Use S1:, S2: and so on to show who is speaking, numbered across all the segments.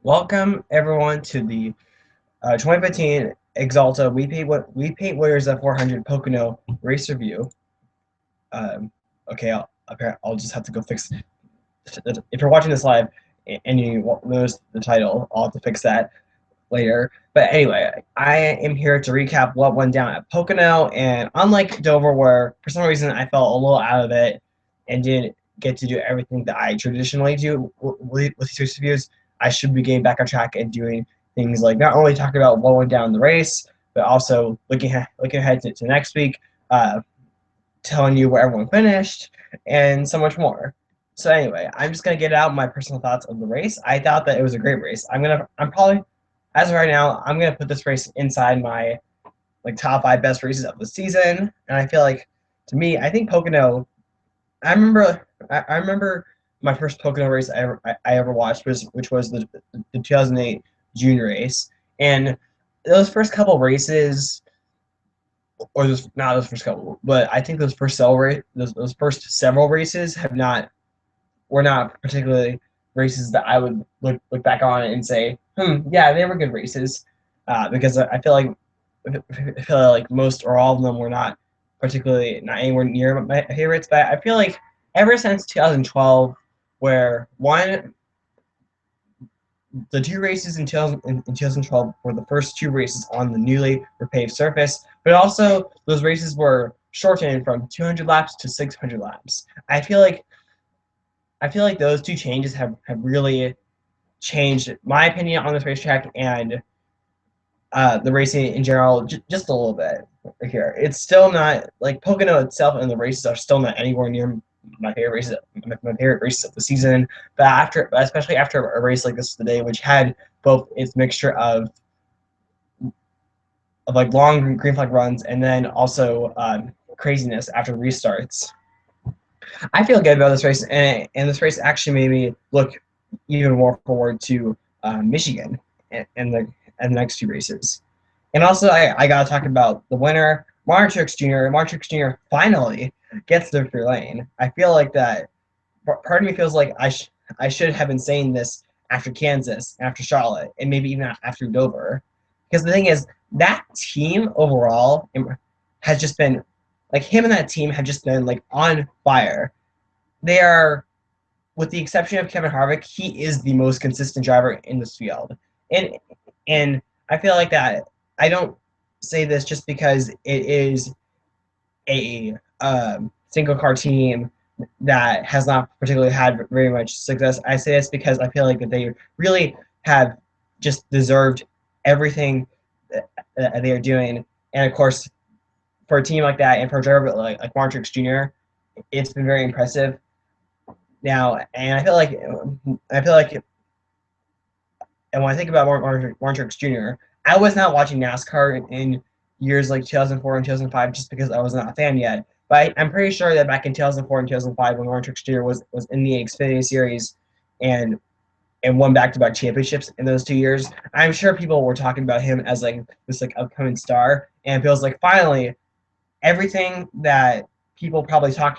S1: Welcome everyone to the 2015 Axalta We Paint Warriors at 400 Pocono race review. Okay, I'll just have to go fix. If you're watching this live and you notice the title, I'll have to fix that later. But anyway, I am here to recap what went down at Pocono, and unlike Dover, where for some reason I felt a little out of it and didn't get to do everything that I traditionally do with these race reviews, I should be getting back on track and doing things like not only talking about what went down in the race, but also looking ahead to next week, uh, telling you where everyone finished, and so much more. So anyway, I'm just gonna get out my personal thoughts of the race. I thought that it was a great race. I'm probably, as of right now, I'm gonna put this race inside my top five best races of the season. And I feel like, to me, I think Pocono. I remember my first Pocono race I ever watched which was the 2008 junior race, and those first couple races, or those not those first couple, but I think those first several races were not particularly races that I would look back on and say, yeah, they were good races, because I feel like most or all of them were not anywhere near my favorites. But I feel like ever since 2012, where the two races in 2012 were the first two races on the newly repaved surface, but also those races were shortened from 200 laps to 600 laps. I feel like those two changes have really changed my opinion on this racetrack and the racing in general just a little bit here. It's still not like Pocono itself, and the races are still not anywhere near my favorite races of the season. But especially after a race like this today, which had both its mixture of like long green flag runs and then also craziness after restarts, I feel good about this race, and this race actually made me look even more forward to Michigan and the next two races. And also, I gotta talk about the winner, Martin Truex Jr. Martin Truex Jr. finally gets the victory lane. I feel like that. Part of me feels like I should have been saying this after Kansas, after Charlotte, and maybe even after Dover, because the thing is that team overall has just been like him and that team have just been like on fire. They are, with the exception of Kevin Harvick, he is the most consistent driver in this field. And and I feel like that I don't say this just because it is a single car team that has not particularly had very much success. I say this because I feel like that they really have just deserved everything that they are doing. And of course, for a team like that and for a driver like Martin Truex Jr., it's been very impressive. Now, and I feel like, and when I think about Martin Truex Jr., I was not watching NASCAR in years like 2004 and 2005 just because I was not a fan yet. But I'm pretty sure that back in 2004 and 2005, when Martin Truex Jr. was in the Xfinity Series and won back-to-back championships in those 2 years, I'm sure people were talking about him as like this like upcoming star. And it feels like finally everything that people probably said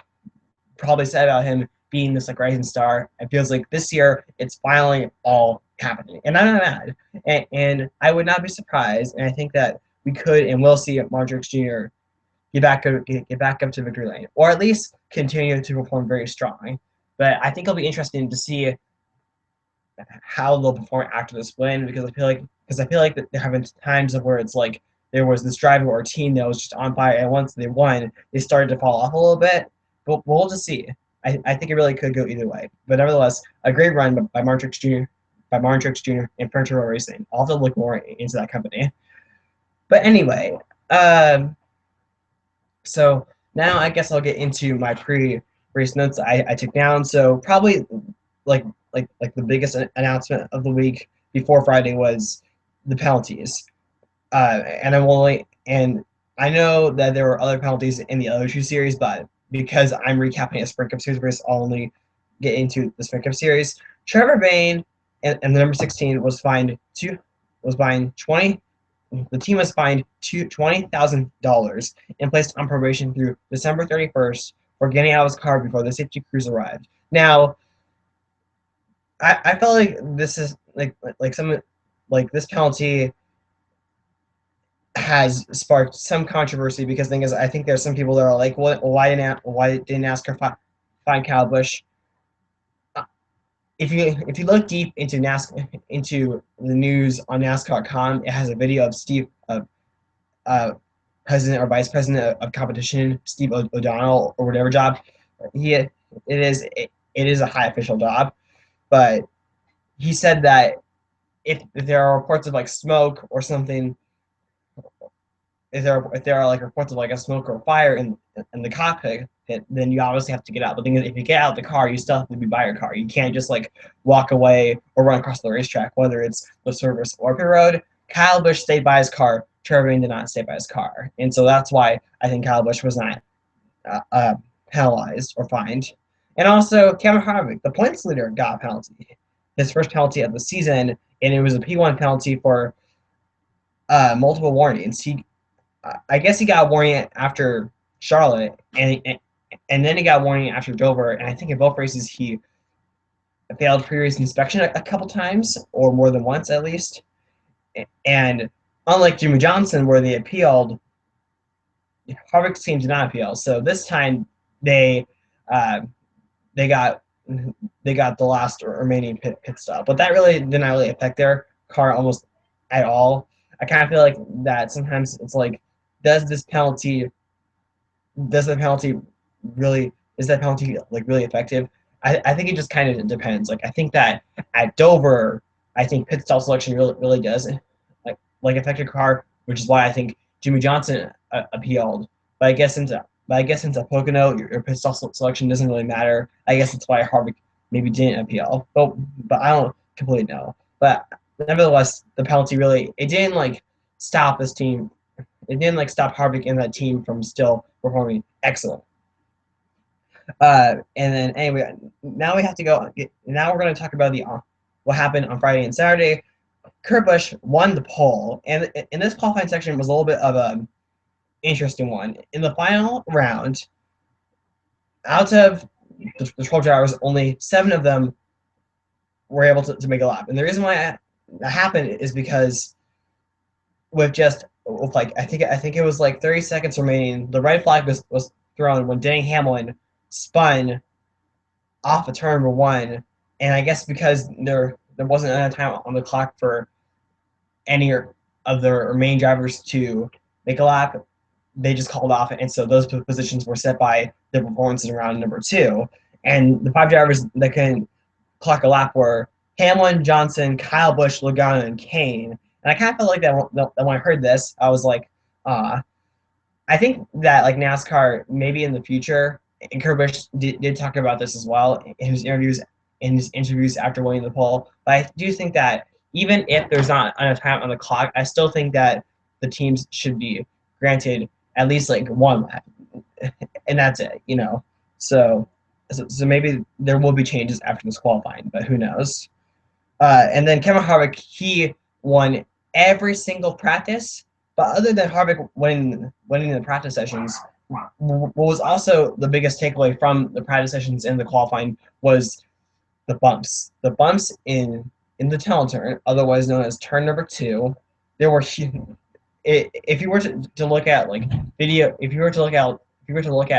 S1: about him being this like rising star, it feels like this year it's finally all happening, and I'm not mad. And I would not be surprised, and I think that we could and will see Martin Truex Jr. Get back up to victory lane, or at least continue to perform very strong. But I think it'll be interesting to see how they'll perform after this win, because I feel like that there have been times of where it's like there was this driver or team that was just on fire, and once they won, they started to fall off a little bit. But we'll just see. I think it really could go either way. But nevertheless, a great run by Martin Truex Jr. And Frontier Racing. I'll have to look more into that company. But anyway, so now I guess I'll get into my pre-race notes I took down. So probably like the biggest announcement of the week before Friday was the penalties. And I know that there were other penalties in the other two series, but because I'm recapping a Sprint Cup series race, I'll only get into the Sprint Cup series. Trevor Bayne and the number 16 was fined 20. The team was fined $20,000 and placed on probation through December 31st for getting out of his car before the safety crews arrived. Now, I felt like this is like this penalty has sparked some controversy because the thing is, I think there's some people that are like, well, why didn't NASCAR find Kyle Busch? If you look deep into into the news on NASCAR.com, it has a video of Steve, uh, president or vice president of competition, Steve O'Donnell or whatever job. It is a high official job, but he said that if there are reports of like smoke or something, if there are like reports of like a smoke or fire in the cockpit, then you obviously have to get out. But the thing is, if you get out of the car, you still have to be by your car. You can't just like walk away or run across the racetrack, whether it's the service or pit road. Kyle Busch stayed by his car. Trevor did not stay by his car, and so that's why I think Kyle Busch was not penalized or fined. And also, Kevin Harvick, the points leader, got a penalty, his first penalty of the season, and it was a P1 penalty for multiple warnings. I guess he got a warning after Charlotte, and then he got a warning after Dover, and I think in both races he failed previous inspection a couple times, or more than once at least. And unlike Jimmy Johnson, where they appealed, Harvick's team did not appeal. So this time they uh, they got the last remaining pit stop, but that really did not really affect their car almost at all. I kind of feel like that sometimes it's like, does the penalty really is that penalty like really effective? I think it just kind of depends. Like I think that at Dover, I think pit stop selection really does like affect your car, which is why I think Jimmy Johnson appealed. But I guess since at Pocono, your pit stop selection doesn't really matter. I guess that's why Harvick maybe didn't appeal. But I don't completely know. But nevertheless, the penalty really it didn't like stop this team. It didn't like stop Harvick and that team from still performing excellent. And then anyway, now we have to go. Now we're going to talk about the what happened on Friday and Saturday. Kurt Busch won the pole, and in this qualifying section was a little bit of a interesting one. In the final round, out of the 12 drivers, only 7 of them were able to make a lap. And the reason why that happened is because with like I think it was like 30 seconds remaining, the red flag was thrown when Denny Hamlin spun off of turn number 1, and I guess because there wasn't enough time on the clock for any of the remaining drivers to make a lap, they just called off, and so those positions were set by their performances in round number 2. And the 5 drivers that couldn't clock a lap were Hamlin, Johnson, Kyle Busch, Logano, and Kane. And I kind of felt like that when I heard this, I was like, I think that like NASCAR maybe in the future, and Kurt Busch did talk about this as well in his interviews after winning the pole. But I do think that even if there's not enough time on the clock, I still think that the teams should be granted at least like 1 lap, and that's it, you know. So maybe there will be changes after this qualifying, but who knows? And then Kevin Harvick, he won every single practice, but other than Harvick winning the practice sessions, what was also the biggest takeaway from the practice sessions in the qualifying was the bumps. The bumps in the tail turn, otherwise known as turn number 2, there were if you were to look at like video, if you were to look at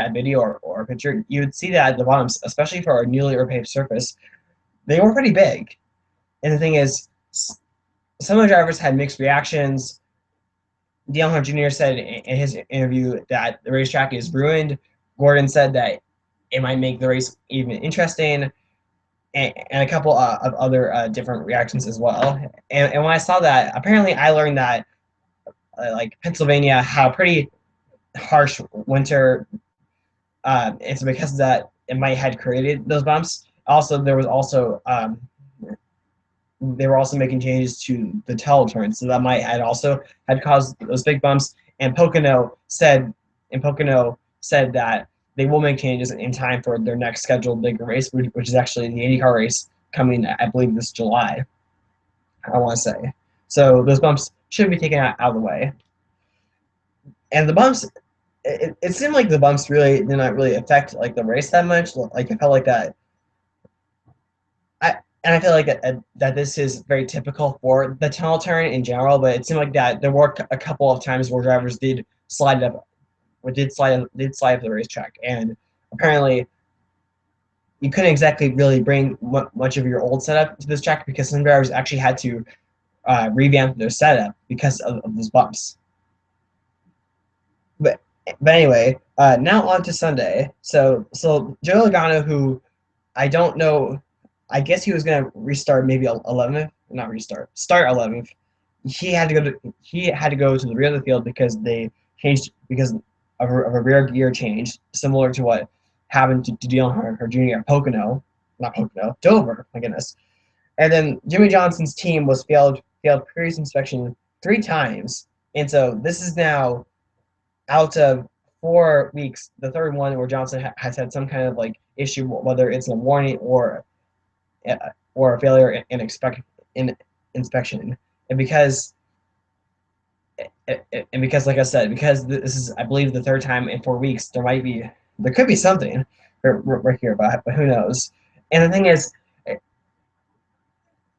S1: a video or a picture, you would see that the bumps, especially for a newly repaved surface, they were pretty big. And the thing is, some of the drivers had mixed reactions. Dale Earnhardt Jr. said in his interview that the racetrack is ruined. Gordon said that it might make the race even interesting, and a couple of other different reactions as well. And when I saw that, apparently I learned that like Pennsylvania had a pretty harsh winter, and so because of that, it might have created those bumps. Also, they were also making changes to the tail turn, so that might had caused those big bumps. And Pocono said that they will make changes in time for their next scheduled big race, which is actually the IndyCar race coming, I believe, this July, I want to say. So those bumps should be taken out of the way. And the bumps, it seemed like the bumps really did not really affect like the race that much. Like I felt like that. and I feel like that this is very typical for the tunnel turn in general. But it seemed like that there were a couple of times where drivers did slide up, or did slide up the racetrack, and apparently you couldn't exactly really bring much of your old setup to this track because some drivers actually had to revamp their setup because of those bumps. But anyway, now on to Sunday. So Joe Logano, who I don't know, I guess he was gonna restart maybe 11th, not restart, start 11th. He had to go to the rear of the field because they changed because of a rear gear change, similar to what happened to Dale Earnhardt Jr. at Pocono, not Pocono, Dover, my goodness. And then Jimmy Johnson's team was failed previous inspection 3 times, and so this is now out of 4 weeks, the third one where Johnson has had some kind of like issue, whether it's a warning or a failure in inspection, and because like I said, because this is I believe the third time in 4 weeks, there could be something right here, but who knows? And the thing is,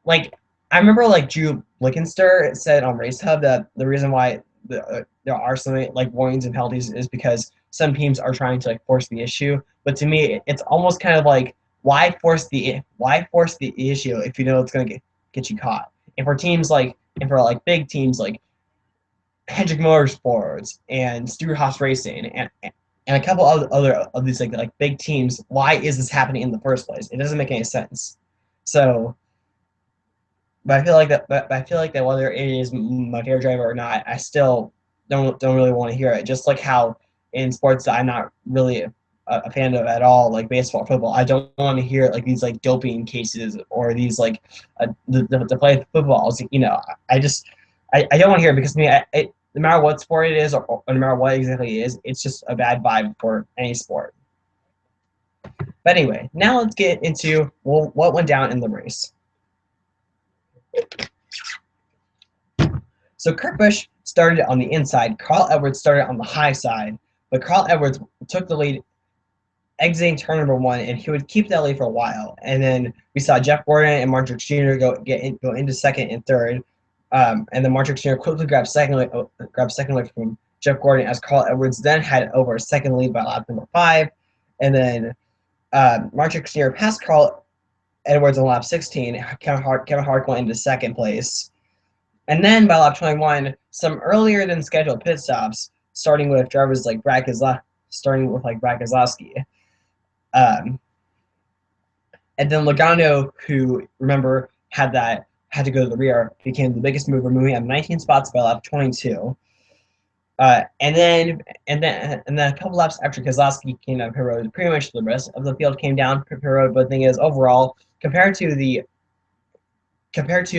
S1: like I remember like Drew Blickenster said on Race Hub that the reason why there are so many like warnings and penalties is because some teams are trying to like force the issue. But to me, it's almost kind of like why force the issue if you know it's gonna get you caught? And for teams like big teams like Hendrick Motorsports and Stewart-Haas Racing and a couple other of these like big teams, why is this happening in the first place? It doesn't make any sense. So. But I feel like that whether it is my favorite driver or not, I still don't really want to hear it. Just like how in sports that I'm not really a fan of at all, like baseball or football, I don't want to hear like these like doping cases or these like the play footballs. You know, I don't want to hear it because to me, no matter what sport it is or no matter what exactly it is, it's just a bad vibe for any sport. But anyway, now let's get into what went down in the race. So Kurt Busch started on the inside. Carl Edwards started on the high side, but Carl Edwards took the lead exiting turn number 1, and he would keep that lead for a while. And then we saw Jeff Gordon and Martin Truex Jr. go into second and third, and then Martin Truex Jr. quickly grabbed second lead from Jeff Gordon as Carl Edwards then had over a second lead by lap number 5, and then Martin Truex Jr. passed Carl Edwards on lap 16. Kevin Harvick went into second place. And then by lap 21, some earlier than scheduled pit stops, starting with drivers like Brad Keselowski. And then Logano, who remember had to go to the rear, became the biggest mover, moving up 19 spots by lap 22. And then a couple laps after Keselowski came down pit road, pretty much the rest of the field came down pit road. But the thing is, overall, compared to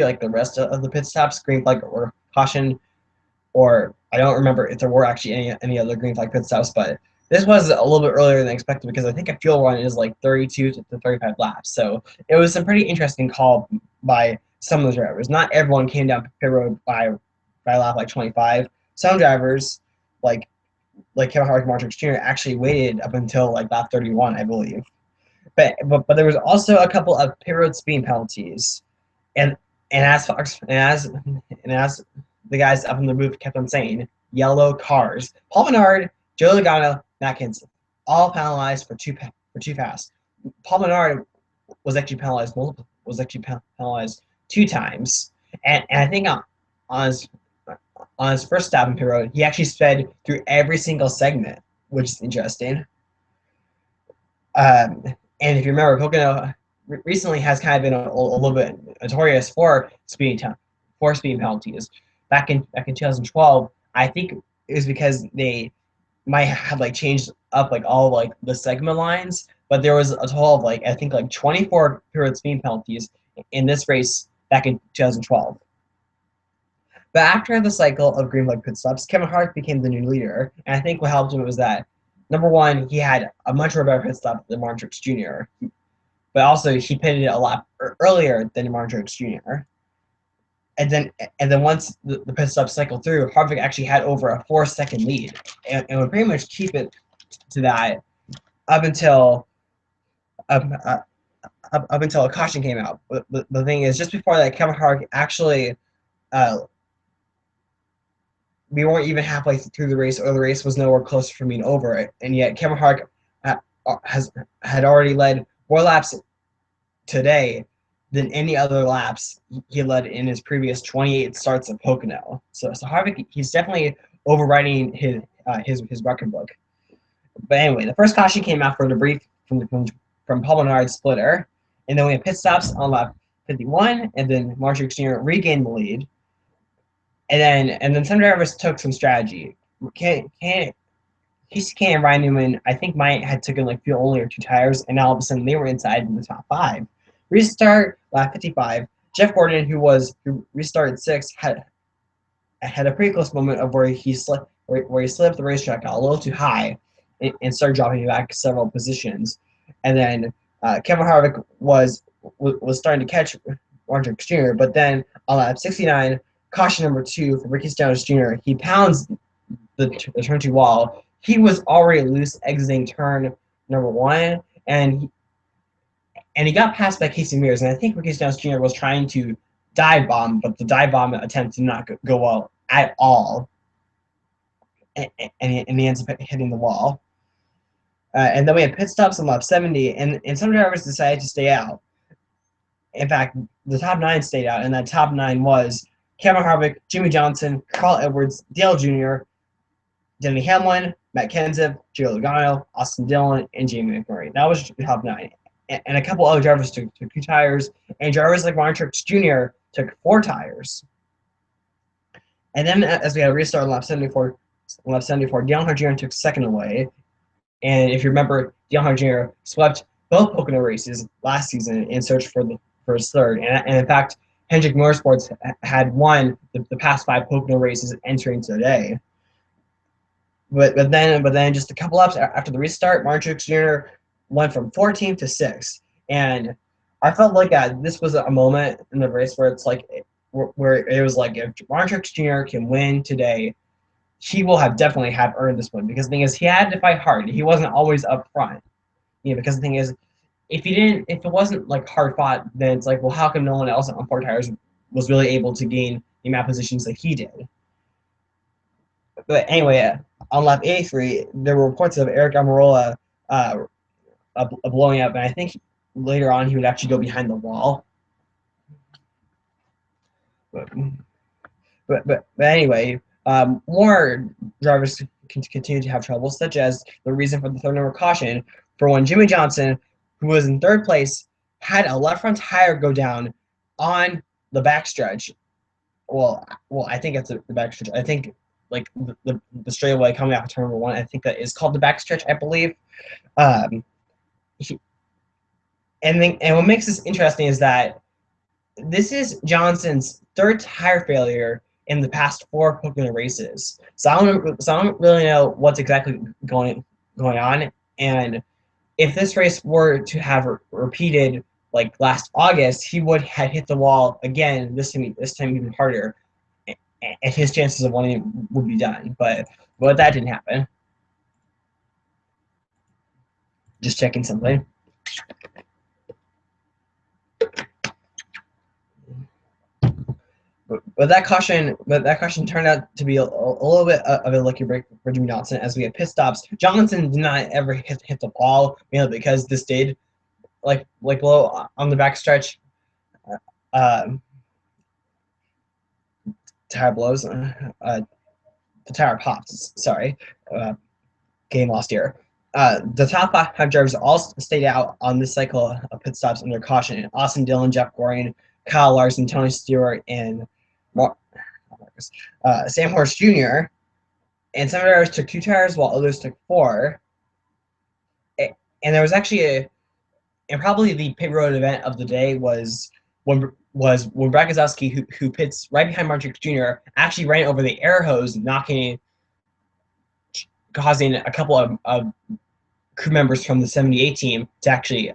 S1: like the rest of the pit stops, green flag or caution, or I don't remember if there were actually any other green flag pit stops, but this was a little bit earlier than expected because I think a fuel run is like 32 to 35 laps. So it was some pretty interesting call by some of the drivers. Not everyone came down pit road by lap like 25. Some drivers, like Kevin Harvick, Martin Truex Jr., actually waited up until like lap 31, I believe. But there was also a couple of pit road speed penalties. And as the guys up in the booth kept on saying, yellow cars. Paul Menard, Joe Logano, Matt Kenseth, all penalized for too fast. Paul Menard was actually penalized 2 times, and I think on his first stop in pit road, he actually sped through every single segment, which is interesting. And if you remember, Pocono recently has kind of been a little bit notorious for speed penalties. Back in 2012, I think it was because they might have like changed up like all like the segment lines, but there was a total of like I think like 24 pit speed penalties in this race back in 2012. But after the cycle of green flag pit stops, Kevin Harvick became the new leader, and I think what helped him was that number 1, he had a much better pit stop than Martin Truex Jr. But also he pitted a lot earlier than Martin Truex Jr. And then once the pit stop cycled through, Harvick actually had over a 4-second lead, and would pretty much keep it to that up until up until a caution came out. But the thing is, just before that, Kevin Harvick actually, we weren't even halfway through the race, or the race was nowhere closer from being over, and yet Kevin Harvick had already led more laps today than any other laps he led in his previous 28 starts at Pocono. So Harvick, he's definitely overriding his record book. But anyway, the first caution came out for debris from Paul Menard's splitter, and then we had pit stops on lap 51, and then Martin Truex Jr. regained the lead, and then some drivers took some strategy. Casey and Ryan Newman, I think, might had taken like fuel only or 2 tires, and all of a sudden they were inside in the top 5. Restart lap 55. Jeff Gordon, who restarted 6th, had a pretty close moment of where he slipped the racetrack out a little too high and started dropping back several positions. And then Kevin Harvick was starting to catch Martin Truex Jr., but then on lap 69, caution number 2 for Ricky Stenhouse Jr., he pounds the turn 2 wall. He was already loose exiting turn number 1, and he got passed by Casey Mears, and I think Ricky Stenhouse Jr. was trying to dive bomb, but the dive bomb attempt did not go well at all, and he ends up hitting the wall. And then we had pit stops on lap 70, and some drivers decided to stay out. In fact, the top 9 stayed out, and that top 9 was Kevin Harvick, Jimmy Johnson, Carl Edwards, Dale Jr., Denny Hamlin, Matt Kenseth, Joe Logano, Austin Dillon, and Jamie McMurray. That was the top 9. And a couple other drivers took 2 tires, and drivers like Martin Truex Jr. took 4 tires. And then as we had a restart on lap 74, Dale Earnhardt Jr. took 2nd away. And if you remember, Dale Earnhardt Jr. swept both Pocono races last season in search for his 3rd. And in fact, Hendrick Motorsports had won the past 5 Pocono races entering today. But then just a couple laps after the restart, Martin Truex Jr. went from 14th to 6th, and I felt like this was a moment in the race where it's like where it was like, if Martin Truex Jr. can win today, he will definitely have earned this win, because the thing is, he had to fight hard. He wasn't always up front, because the thing is, if it wasn't like hard fought, then it's like, well, how come no one else on 4 tires was really able to gain the amount of positions that he did? But anyway, on lap 83, there were reports of Eric Almirola blowing up, and I think later on he would actually go behind the wall. But anyway, more drivers continue to have trouble, such as the reason for the 3rd number caution for when Jimmy Johnson, who was in 3rd place, had a left front tire go down on the backstretch. Well, I think it's the backstretch. I think like the straightaway coming out of turn number 1. I think that is called the backstretch, I believe. And what makes this interesting is that this is Johnson's 3rd tire failure in the past 4 Pocono races. So I don't really know what's exactly going on. And if this race were to have repeated like last August, he would have hit the wall again, this time even harder, and his chances of winning would be done. But that didn't happen. Just checking something. But that caution turned out to be a little bit of a lucky break for Jimmy Johnson, as we had pit stops. Johnson did not ever hit the wall, because this did like below on the backstretch. Tire blows. The tire pops. Sorry, game lost here. The top 5 drivers all stayed out on this cycle of pit stops under caution. Austin Dillon, Jeff Gordon, Kyle Larson, Tony Stewart, and Sam Horse Jr. And some drivers took 2 tires while others took 4. And there was actually and probably the pit road event of the day was when Brad Keselowski, who pits right behind Martin Truex Jr., actually ran over the air hose, causing a couple of crew members from the 78 team to actually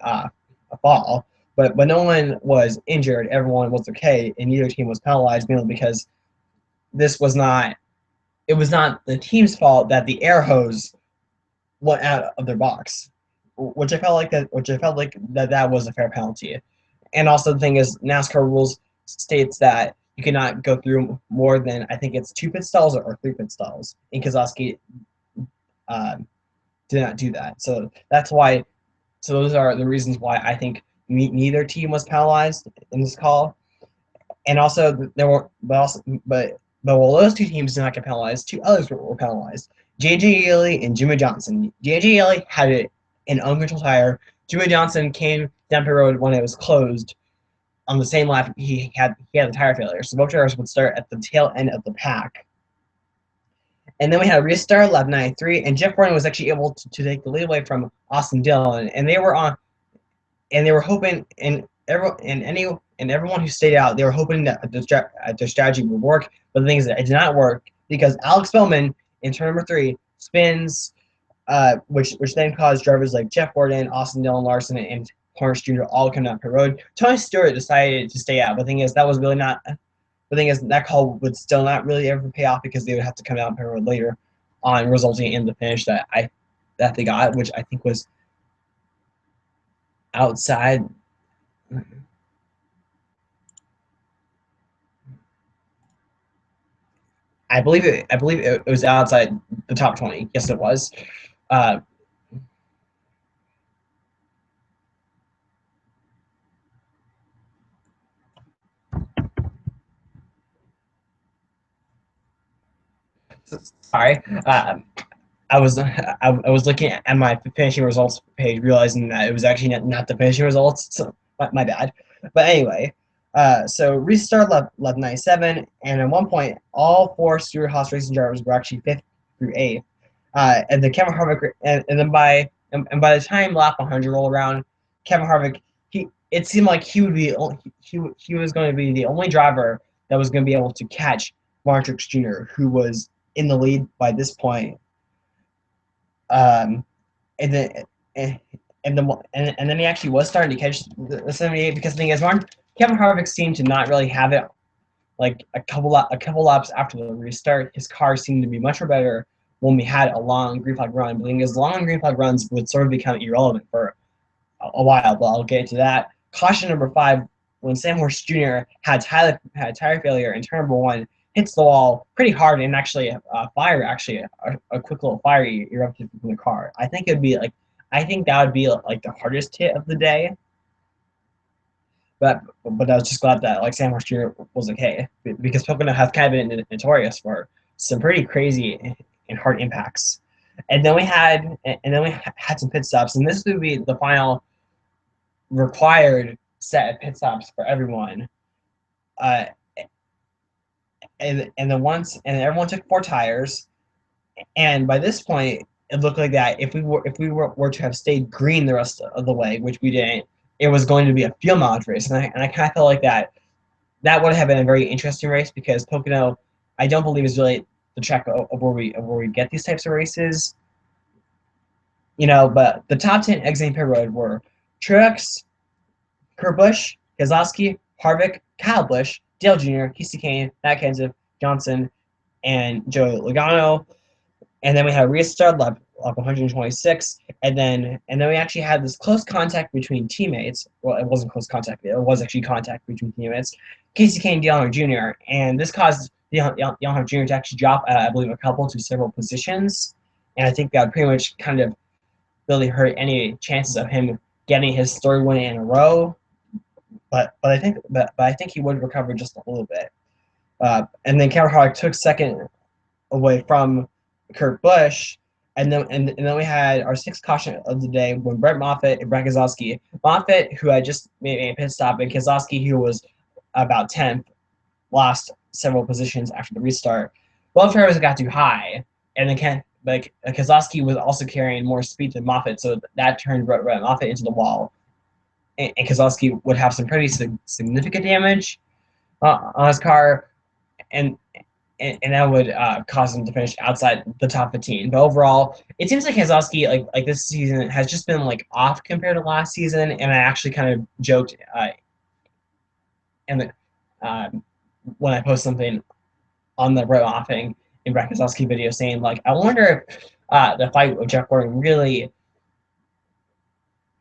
S1: fall. But no one was injured. Everyone was okay, and neither team was penalized, because it was not the team's fault that the air hose went out of their box. which I felt like that was a fair penalty. And also the thing is, NASCAR rules states that you cannot go through more than, I think it's 2 pit stalls or 3 pit stalls. And Kozlowski did not do that. So that's why. So those are the reasons why I think neither team was penalized in this call. And also there were, but while those 2 teams did not get penalized, 2 others were penalized. J.J. Yeley and Jimmy Johnson. J.J. Yeley had an uncontrolled tire. Jimmy Johnson came down the road when it was closed. On the same lap, he had a tire failure. So both drivers would start at the tail end of the pack. And then we had a restart, lap 93, and Jeff Gordon was actually able to take the lead away from Austin Dillon. And they were hoping, and everyone who stayed out, they were hoping that their strategy would work. But the thing is that it did not work because Alex Bowman in turn number 3 spins, which then caused drivers like Jeff Gordon, Austin Dillon, Larson, and Horner Jr. all come down pit road. Tony Stewart decided to stay out. But the thing is, that was really not. The thing is, that call would still not really ever pay off because they would have to come down pit road later on, resulting in the finish that they got, which I think was outside. I believe it was outside the top 20. Yes, it was. Sorry. I was looking at my finishing results page, realizing that it was actually not the finishing results. So my bad. But anyway, so restart lap 97, and at one point, all 4 Stewart-Haas racing drivers were actually 5th through 8th. And then Kevin Harvick, and then by the time lap 100 rolled around, Kevin Harvick, it seemed like he was going to be the only driver that was going to be able to catch Martin Truex Jr., who was in the lead by this point. And then he actually was starting to catch the 78, because the thing is, Kevin Harvick seemed to not really have it. Like a couple laps after the restart, his car seemed to be much better when we had a long green flag run. But the thing is, long green flag runs would sort of become irrelevant for a while. But I'll get into that. Caution number 5, when Sam Horse Jr. had tire failure in turn number 1, hits the wall pretty hard, and actually a quick little fire erupted from the car. I think that would be like the hardest hit of the day. But I was just glad that like Sam Horse Jr. was okay, because Pocono has kind of been notorious for some pretty crazy and hard impacts. And then we had some pit stops, and this would be the final required set of pit stops for everyone. And everyone took 4 tires, and by this point it looked like that if we were to have stayed green the rest of the way, which we didn't, it was going to be a field mileage race, and I kind of felt like that would have been a very interesting race, because Pocono, I don't believe, is really the track of where we get these types of races. But the top 10 exiting pit road were Truex, Kurt Busch, Keselowski, Harvick, Kyle Busch, Dale Jr., Kasey Kahne, Matt Kenseth, Johnson, and Joey Logano. And then we had a restart lap 126, and then we actually had this close contact between teammates. Well, it wasn't close contact; it was actually contact between teammates. Kasey Kahne, Dale Earnhardt Jr., and this caused Dale Earnhardt Jr. to actually drop, I believe, a couple to several positions, and I think that pretty much kind of really hurt any chances of him getting his third win in a row. But I think he would recover just a little bit. And then Kevin Harvick took second away from Kurt Busch, and then we had our 6th caution of the day when Brett Moffitt and Brad Keselowski. Moffitt, who had just made a pit stop, and Keselowski, who was about 10th, lost several positions after the restart. Both drivers got too high, and then Keselowski was also carrying more speed than Moffitt, so that turned Brett Moffitt into the wall. And Keselowski would have some pretty significant damage on his car, and that would cause him to finish outside the top 15. But overall, it seems like Keselowski, like this season, has just been like off compared to last season. And I actually kind of joked when I post something on the Brett Moffitt and Brad Keselowski video, saying like, I wonder if the fight with Jeff Gordon really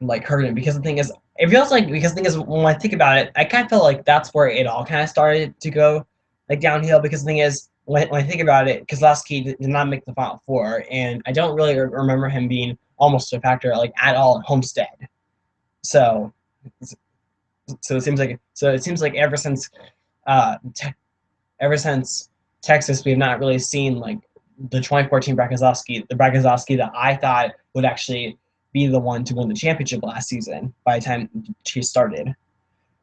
S1: like hurt him, because the thing is, it feels like, because the thing is, when I think about it, I kind of feel like that's where it all kind of started to go like downhill, because the thing is, when I think about it, Keselowski did not make the Final Four, and I don't really remember him being almost a factor like at all at Homestead. So it seems like uh, ever since Texas, we have not really seen like the 2014 the Bragazowski that I thought would actually be the one to win the championship last season by the time she started.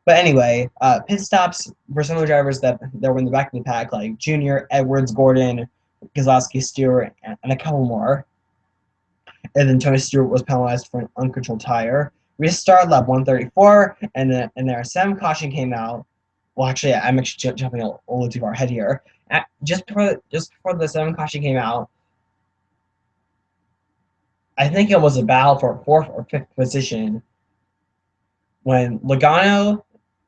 S1: But anyway, pit stops for some of the drivers that were in the back of the pack, like Junior, Edwards, Gordon, Keselowski, Stewart, and a couple more. And then Tony Stewart was penalized for an uncontrolled tire. We started lap 134, and then their 7 caution came out. Well, actually, I'm actually jumping a little too far ahead here. Just before the 7 caution came out, I think it was a battle for 4th or 5th position when Logano,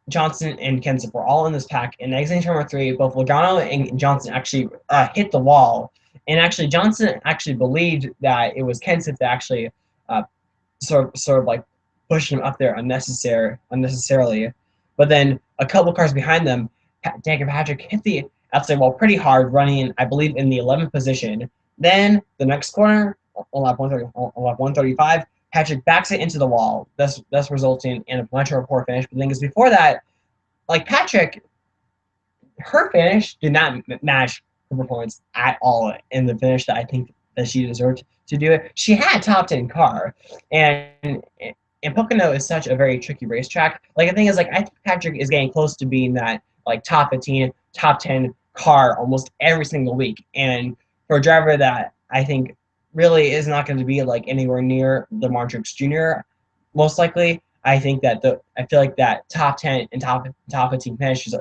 S1: Johnson, and Kenseth were all in this pack. And exiting turn 3, both Logano and Johnson actually hit the wall. And actually, Johnson actually believed that it was Kenseth that actually sort of like pushed him up there unnecessarily. But then a couple cars behind them, Danica Patrick hit the outside wall pretty hard, running, I believe, in the 11th position. Then the next corner, on lap 135, Patrick backs it into the wall, thus resulting in a much more poor finish. But the thing is, before that, like Patrick, her finish did not match her performance at all in the finish that I think that she deserved to do it. She had a top 10 car, and Pocono is such a very tricky racetrack. Like, the thing is, like, I think Patrick is getting close to being that like top 15, top 10 car almost every single week. And for a driver that I think really is not going to be like anywhere near the Martin Truex Jr., most likely, I think that I feel like that top 10 and top 15 finishes,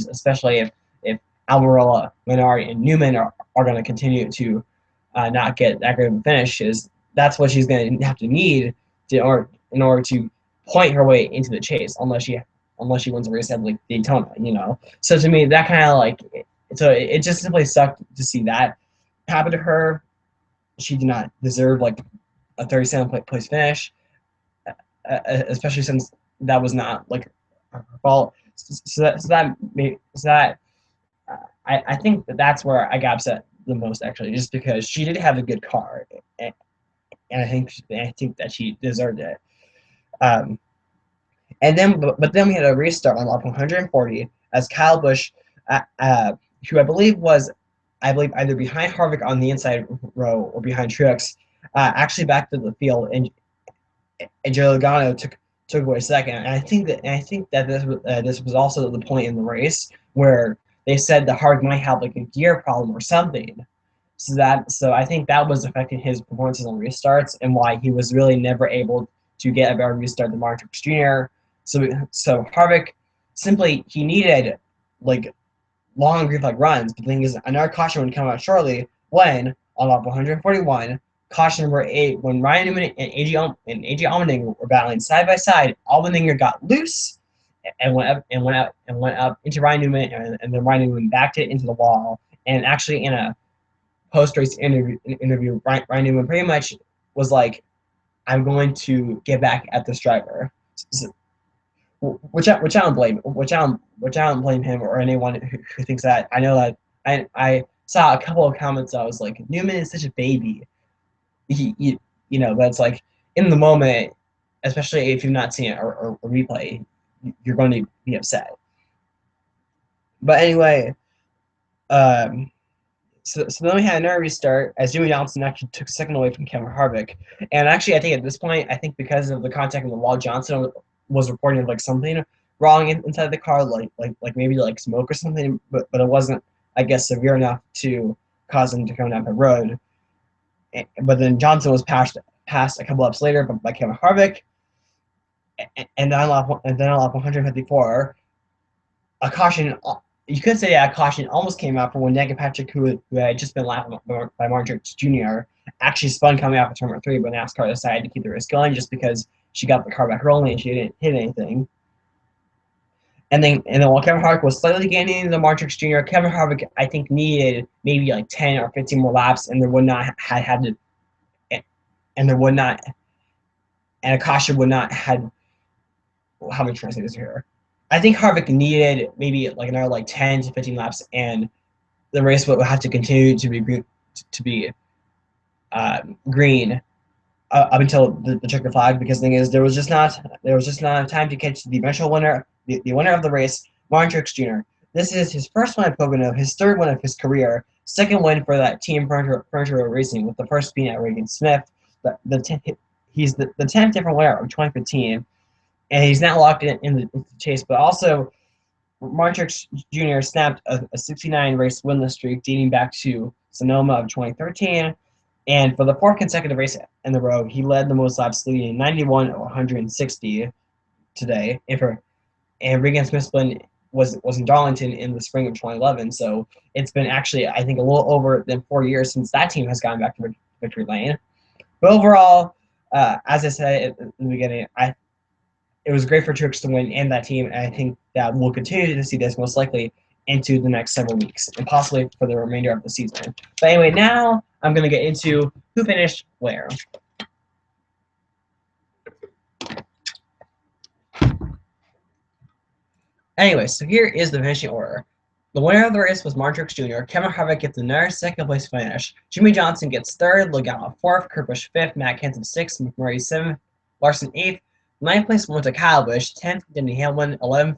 S1: especially if Almirola, Menard, and Newman are going to continue to not get that great of finishes, that's what she's going to have to need in order to point her way into the chase, unless she wins a race at like Daytona, you know. So to me, that kind of like, so it just simply sucked to see that happen to her. She did not deserve like a 37th place finish, especially since that was not like her fault. I think that's where I got upset the most, actually, just because she did have a good car, and I think that she deserved it. And then, but then we had a restart on lap 140 as Kyle Busch, who I believe either behind Harvick on the inside row or behind Truex, actually backed to the field, and Joe Logano took away second. And I think that this was also the point in the race where they said that Harvick might have like a gear problem or something. So I think that was affecting his performances on restarts, and why he was really never able to get a better restart than Martin Truex Jr. So Harvick simply, he needed like long green flag runs. But the thing is, another caution would come out shortly when on lap 141, caution number 8, when Ryan Newman and AJ Allmendinger were battling side by side, Allmendinger got loose and went up into Ryan Newman, and then Ryan Newman backed it into the wall. And actually, in a post-race interview, Ryan Newman pretty much was like, "I'm going to get back at this driver," which I don't blame him or anyone who thinks that. I know that I saw a couple of comments that was like, Newman is such a baby. You know, but it's like, in the moment, especially if you've not seen it or replay, you're going to be upset. But anyway, so then we had another restart as Jimmy Johnson actually took second away from Kevin Harvick. And actually, I think at this point, because of the contact in the wall, Johnson was reporting like something wrong inside the car, like maybe like smoke or something, but it wasn't, I guess, severe enough to cause him to come down the road. But then Johnson was passed a couple laps later by Kevin Harvick, and then on lap 154, a caution. You could say a caution almost came out for when Danica Patrick, who had just been lapped by Martin Truex Jr., actually spun coming out of turn 3, but NASCAR decided to keep the race going just because she got the car back rolling and she didn't hit anything. And then while Kevin Harvick was slightly gaining the Martin Truex Jr., Kevin Harvick, I think, needed maybe like 10 or 15 more laps, and there would not and Akasha would not had how many translators here. I think Harvick needed maybe like another like 10 to 15 laps, and the race would have to continue to be green up until the checker flag, because the thing is there was just not enough time to catch the eventual winner, the winner of the race, Martin Truex Jr. This is his first win at Pocono, his third win of his career, second win for that team Furniture Racing, with the first being at Regan Smith. He's the 10th different winner of 2015, and he's not locked in the chase. But also, Martin Truex Jr. snapped a 69 race winless streak dating back to Sonoma of 2013. And for the fourth consecutive race in the row, he led the most laps, leading 91 of 160 today. And Regan Smith's win was in Darlington in the spring of 2011. So it's been actually, I think, a little over than 4 years since that team has gone back to victory lane. But overall, as I said in the beginning, it was great for Truex to win and that team, and I think that we'll continue to see this most likely into the next several weeks and possibly for the remainder of the season. But anyway, now I'm going to get into who finished where. Anyway, so here is the finishing order. The winner of the race was Martin Truex Jr. Kevin Harvick gets another second-place finish. Jimmy Johnson gets third, Logano fourth, Kurt Busch fifth, Matt Kenseth sixth, McMurray seventh, Larson eighth. Ninth place went to Kyle Busch, 10th Denny Hamlin, 11th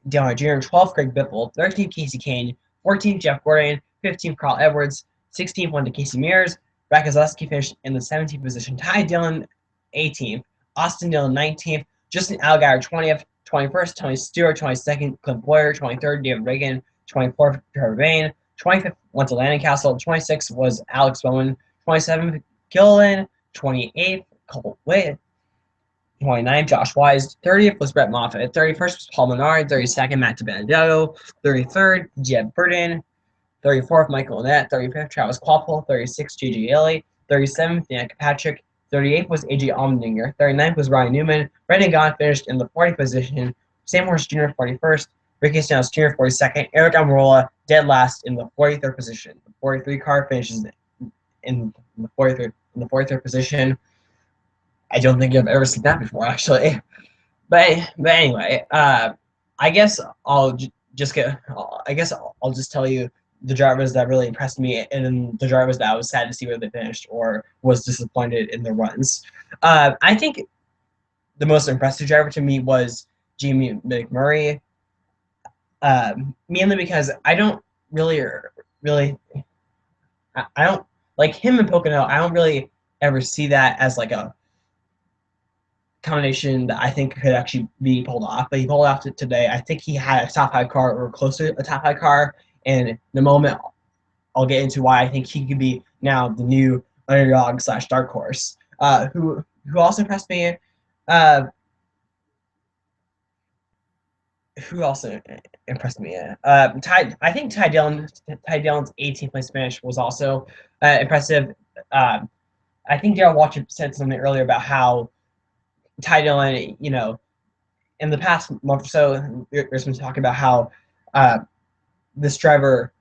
S1: Dale Jr., 12th Greg Biffle, 13th Casey Kane, 14th Jeff Gordon, 15th Carl Edwards, 16th went to Casey Mears. Brad Keselowski finished in the 17th position. Ty Dillon 18th, Austin Dillon 19th, Justin Allgaier 20th, 21st Tony Stewart, 22nd Clint Boyer, 23rd David Reagan, 24th Trevor Bayne, 25th went to Landon Castle, 26th was Alex Bowman, 27th Gilliland, 28th Cole Witt, 29th, Josh Wise. 30th was Brett Moffitt. 31st was Paul Menard. 32nd, Matt DiBenedetto. 33rd, Jeb Burton. 34th, Michael Annett. 35th, Travis Kvapil. 36th, J.J. Ely. 37th, Danica Patrick. 38th was A.J. Allmendinger. 39th was Ryan Newman. Brendan Gaughan finished in the 40th position. Sam Horse Jr. 41st. Ricky Stenhouse Jr. 42nd. Eric Almirola dead last in the 43rd position. The 43 car finishes in the 43rd position. I don't think I've ever seen that before, actually. But anyway, I guess I'll just tell you the drivers that really impressed me and the drivers that I was sad to see where they finished or was disappointed in their runs. I think the most impressive driver to me was Jamie McMurray, mainly because I don't really I don't like him in Pocono. I don't really ever see that as like a combination that I think could actually be pulled off, but he pulled off today. I think he had a top 5 car or close to a top 5 car, and in a moment I'll get into why I think he could be now the new underdog / dark horse. Who also impressed me? Who also impressed me? I think Ty Dillon's 18th place finish was also impressive. I think Darrell Waltrip said something earlier about how Ty Dillon, in the past month or so, there's been talk about how this driver,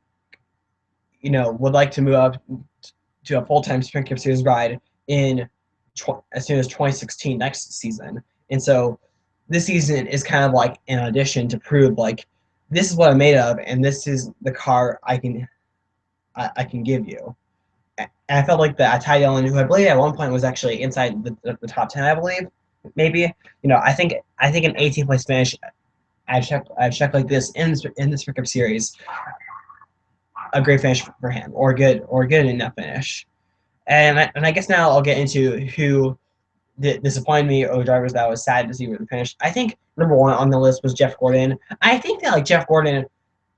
S1: would like to move up to a full-time Sprint Cup Series ride as soon as 2016, next season. And so this season is kind of like an audition to prove, like, this is what I'm made of, and this is the car I can give you. And I felt like that Ty Dillon, who I believe at one point was actually inside the top 10, I believe, maybe, I think an 18th place finish. I've checked like this in this Sprint Cup Series, a great finish for him, or good enough finish. And I guess now I'll get into who disappointed me or drivers that I was sad to see where they finished. I think number 1 on the list was Jeff Gordon. I think that Jeff Gordon,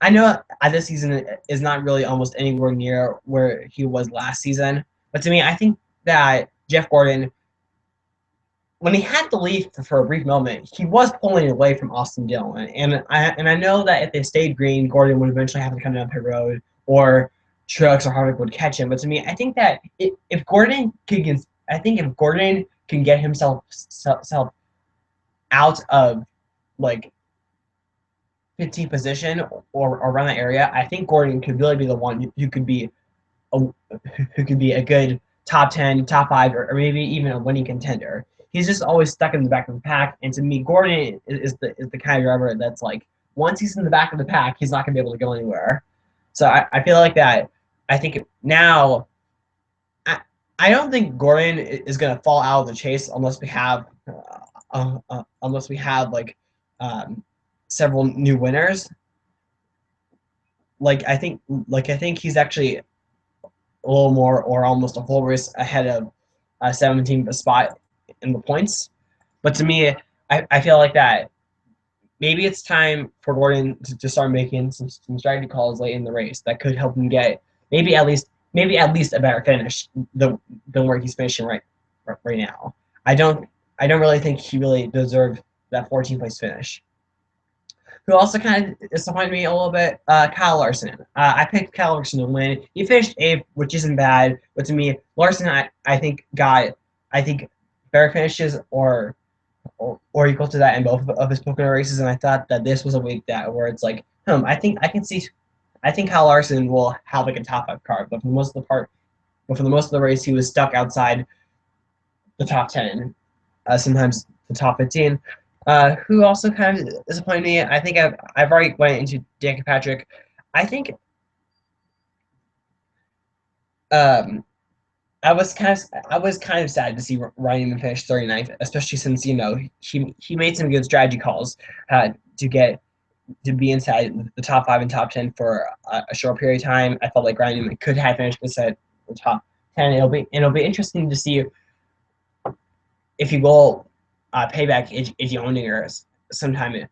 S1: I know this season is not really almost anywhere near where he was last season, but to me, I think that Jeff Gordon, when he had the lead for a brief moment, he was pulling away from Austin Dillon, and I know that if they stayed green, Gordon would eventually have to come down pit road, or Truex or Harvick would catch him. But to me, I think that if Gordon can get himself out of like 15th position or around that area, I think Gordon could really be the one who could be a good top 10, top 5, or maybe even a winning contender. he's just always stuck in the back of the pack. And to me, Gordon is the kind of driver that's like, once he's in the back of the pack, he's not going to be able to go anywhere. So I feel like that. I think now, I don't think Gordon is going to fall out of the chase unless we have like several new winners. I think he's actually a little more or almost a full race ahead of a 17th spot in the points. But to me, I feel like that maybe it's time for Gordon to start making some strategy calls late in the race that could help him get maybe at least a better finish than where he's finishing right now. I don't really think he really deserved that 14th place finish. Who also kind of disappointed me a little bit, Kyle Larson. I picked Kyle Larson to win. He finished 8th, which isn't bad, but to me, Larson I think got better finishes or equal to that in both of his Pocono races, and I thought that this was a week where it's like, I think Kyle Larson will have like a top 5 car, but for the most of the race, he was stuck outside the top 10, sometimes the top 15. Who also kind of disappointed me. I think I've already went into Dan Kirkpatrick. I think I was kind of sad to see Ryan Newman finish 39th, especially since he made some good strategy calls to be inside the top 5 and top 10 for a short period of time. I felt like Ryan Newman could have finished inside the top 10. It'll be interesting to see if he will pay back Iggy Ondinger sometime,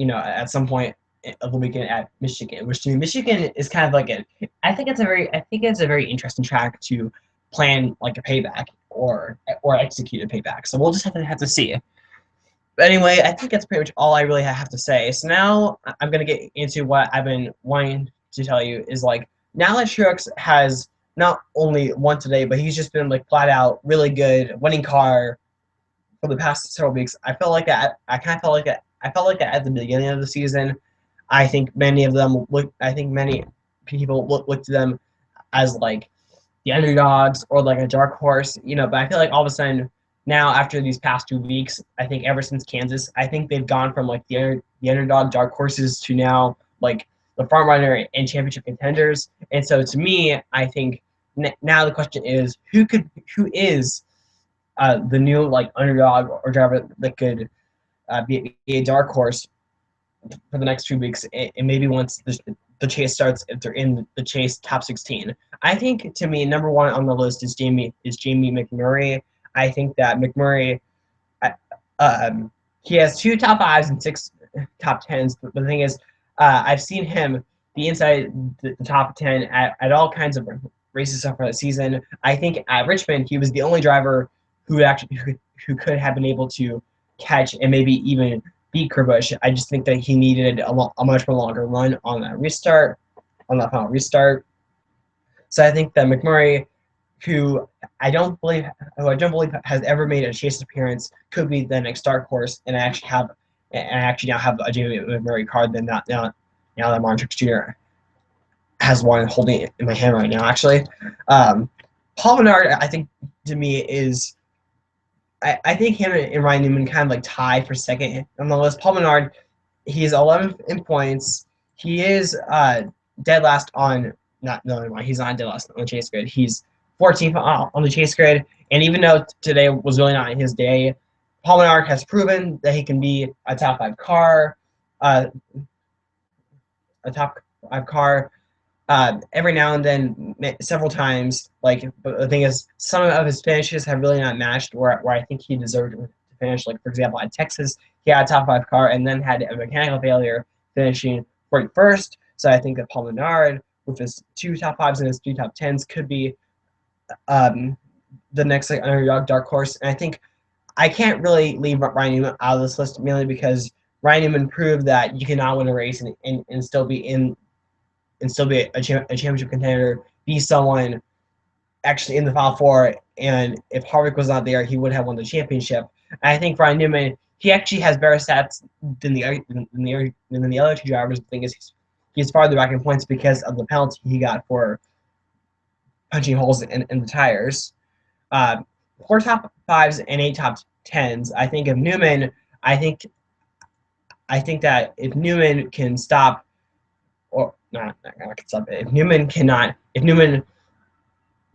S1: at some point of the weekend at Michigan. Which to me, Michigan is kind of like I think it's a very interesting track to plan like a payback or execute a payback. So we'll just have to see. But anyway, I think that's pretty much all I really have to say. So now I'm gonna get into what I've been wanting to tell you is like, now that Truex has not only won today, but he's just been like flat out really good, winning car for the past several weeks. I felt like that. I kind of felt like that. I felt like that at the beginning of the season. I think many people look to them as like the underdogs or like a dark horse, But I feel like all of a sudden now, after these past 2 weeks, I think ever since Kansas, I think they've gone from like the underdog dark horses to now like the front runner and championship contenders. And so to me, I think now the question is who is the new like underdog or driver that could be a dark horse for the next 2 weeks, and maybe once the chase starts, if they're in the chase top 16. I think to me, number 1 on the list is Jamie McMurray. I think that McMurray, he has 2 top 5s and 6 top 10s. But the thing is, I've seen him be inside the top 10 at all kinds of races so far this season. I think at Richmond, he was the only driver who could have been able to catch and maybe even beat Kerbush. I just think that he needed a much more longer run on that final restart. So I think that McMurray, who I don't believe has ever made a chase appearance, could be the next dark horse. And I actually now have a Jamie McMurray card now that Martin Truex Jr. has one, holding it in my hand right now. Actually, Paul Menard, I think to me is. I think him and Ryan Newman kind of like tied for second on the list. Paul Menard, he's 11th in points. He is dead last on he's not dead last on the chase grid. He's 14th on the chase grid. And even though today was really not his day, Paul Menard has proven that he can be a top 5 car, every now and then, several times. But the thing is, some of his finishes have really not matched where I think he deserved to finish. Like, for example, at Texas, he had a top 5 car and then had a mechanical failure, finishing 41st. So I think that Paul Menard, with his 2 top 5s and his 3 top 10s, could be the next underdog dark horse. And I think I can't really leave Ryan Newman out of this list, mainly because Ryan Newman proved that you cannot win a race and still be a championship contender, be someone actually in the Final Four. And if Harvick was not there, he would have won the championship. And I think Ryan Newman, he actually has better stats than the other 2 drivers. The thing is, he's farther back in points because of the penalty he got for punching holes in the tires. 4 top 5s and 8 top 10s. I think if Newman, I think that if Newman can stop, or not can stop it, if Newman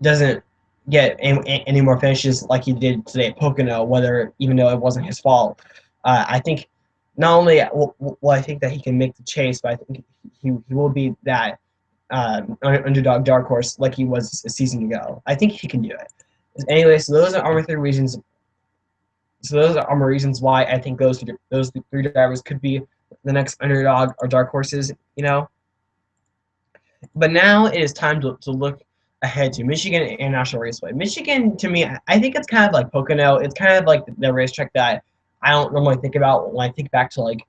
S1: doesn't get any more finishes like he did today at Pocono, even though it wasn't his fault, I think not only I think that he can make the chase, but I think he will be that underdog dark horse like he was a season ago. I think he can do it. Anyway, so those are my 3 reasons. So those are my reasons why I think those 3 drivers could be the next underdog or dark horses. But now it is time to look ahead to Michigan International Raceway. Michigan, to me, I think it's kind of like Pocono. It's kind of like the racetrack that I don't normally think about when I think back to like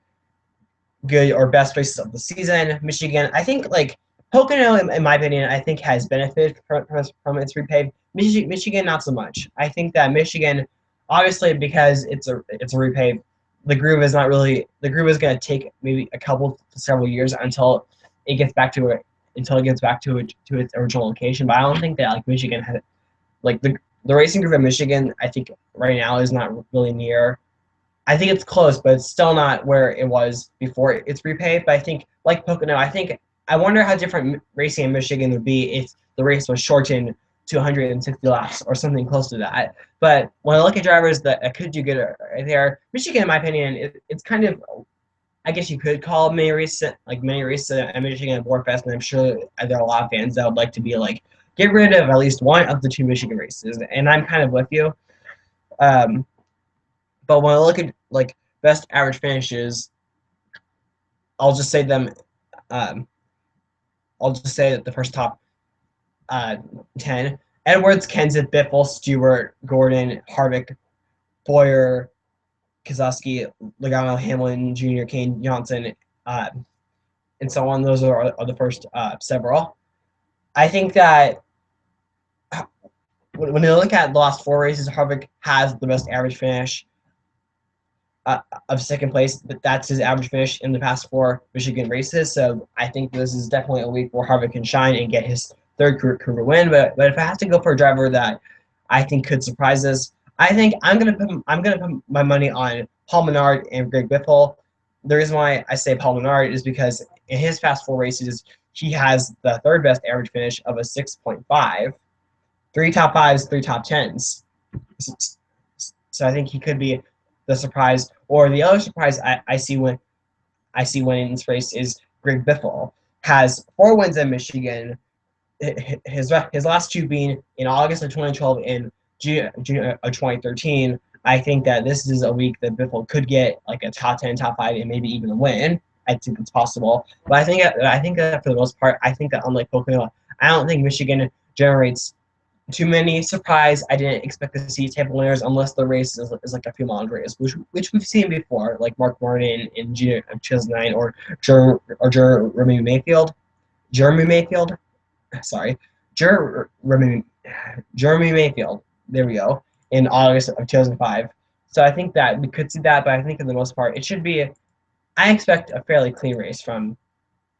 S1: good or best races of the season. Michigan, I think like Pocono, in my opinion, I think has benefited from its repave. Michigan, not so much. I think that Michigan, obviously, because it's a repave, the groove is going to take maybe a couple to several years until it gets back to its original location. But I don't think that like Michigan had like the racing groove of Michigan. I think right now is not really near. I think it's close, but it's still not where it was before it's repaved. But I think, like Pocono, I wonder how different racing in Michigan would be if the race was shortened to 160 laps or something close to that. But when I look at drivers that could do good right there, Michigan, in my opinion, it's kind of, I guess you could call many races at Michigan at Warfest, and I'm sure there are a lot of fans that would like to be like, get rid of at least one of the 2 Michigan races, and I'm kind of with you. But when I look at like best average finishes, I'll just say them. I'll just say that the first top 10: Edwards, Kenseth, Biffle, Stewart, Gordon, Harvick, Boyer, Keselowski, Logano, Hamlin, Jr., Kane, Johnson, and so on. Those are the first several. I think that when you look at the last 4 races, Harvick has the best average finish of second place, but that's his average finish in the past 4 Michigan races. So I think this is definitely a week where Harvick can shine and get his 3rd career win. But if I have to go for a driver that I think could surprise us, I think I'm gonna put my money on Paul Menard and Greg Biffle. The reason why I say Paul Menard is because in his past 4 races, he has the 3rd best average finish of a 6.5, 3 top 5s, 3 top 10s. So I think he could be the surprise. Or the other surprise I see winning this race is Greg Biffle. Has 4 wins in Michigan. His last 2 being in August of 2012 and June of 2013. I think that this is a week that Biffle could get like a top 10, top 5, and maybe even a win. I think it's possible. But I think that for the most part, I think that unlike Pocono, I don't think Michigan generates too many surprise. I didn't expect to see table winners unless the race is like a few mile race, which we've seen before, like Mark Martin in June of 2009 or Jeremy Mayfield. Sorry, Jeremy Mayfield. There we go. In August of 2005. So I think that we could see that, but I think for the most part, it should be. I expect a fairly clean race from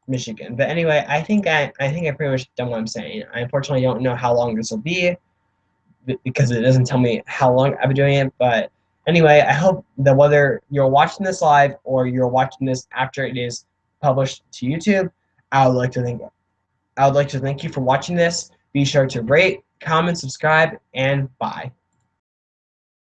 S1: Michigan. But anyway, I think I pretty much done what I'm saying. I unfortunately don't know how long this will be because it doesn't tell me how long I've been doing it. But anyway, I hope that whether you're watching this live or you're watching this after it is published to YouTube, I would like to thank you for watching this. Be sure to rate, comment, subscribe, and bye.